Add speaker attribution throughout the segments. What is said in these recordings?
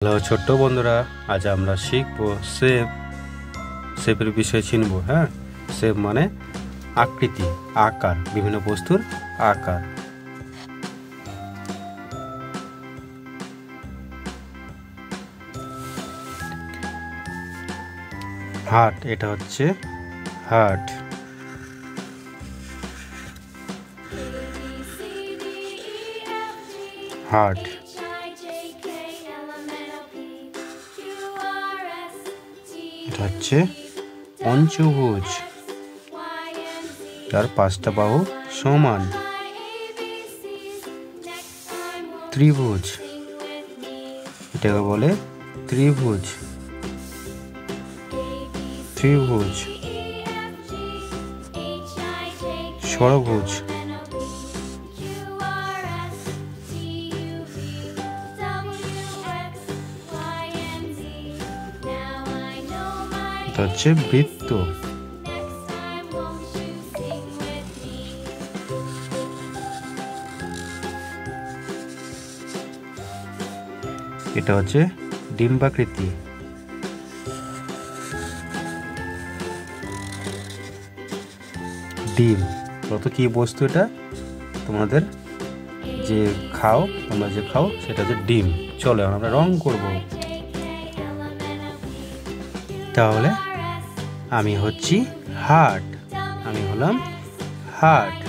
Speaker 1: Hello ছোট্ট বন্ধুরা, আজ আমরা শিখবো শেপের বিষয় চিনব। হ্যাঁ, শেপ মানে আকৃতি, আকার, বিভিন্ন বস্তুর আকার। হার্ট, এটা হচ্ছে হার্ট। হার্ট এটা হচ্ছে পঞ্চভুজ, তার পাঁচটা বাহু সমান। ত্রিভুজ, এটাকে বলে ত্রিভুজ। ত্রিভুজ, ষড়ভুজ, এটা হচ্ছে বৃত্ত। এটা হচ্ছে ডিম্বাকৃতি। ডিম কত কি বস্তু, এটা তোমাদের যে খাও, তোমরা যে খাও সেটা হচ্ছে ডিম। চলো আমরা রং করব। তাহলে আমি হচ্ছি হার্ট, আমি হলাম হার্ট।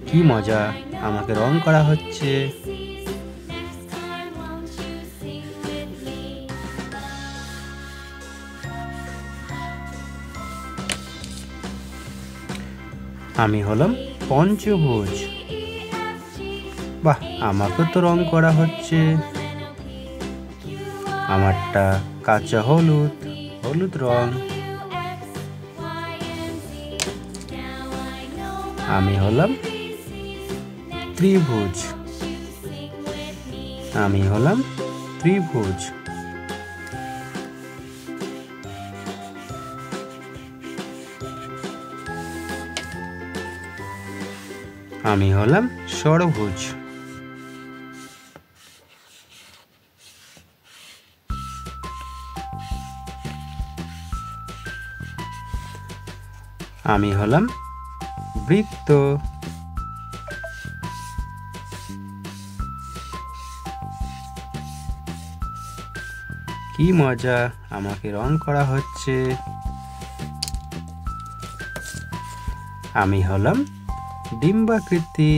Speaker 1: কি মজা, আমাকে রং করা হচ্ছে। আমি হলাম পঞ্চভুজ। বাহ, আমাকে তো রং করা হচ্ছে। আমারটা কাঁচা হলুদ, হলুদ রং। আমি হলাম ত্রিভুজ, আমি হলাম ত্রিভুজ। আমি হলাম ষড়ভুজ। আমি হলাম বৃত্ত। কি মজা, আমাকে রং করা হচ্ছে। আমি হলাম ডিম্বাকৃতি।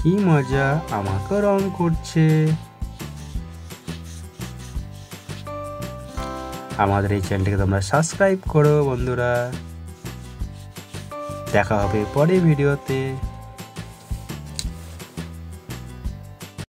Speaker 1: কি মজা, আমাকে রং করছে। আমাদের এই চ্যানেলটিকে তোমরা সাবস্ক্রাইব করো বন্ধুরা। দেখা হবে পরের ভিডিওতে।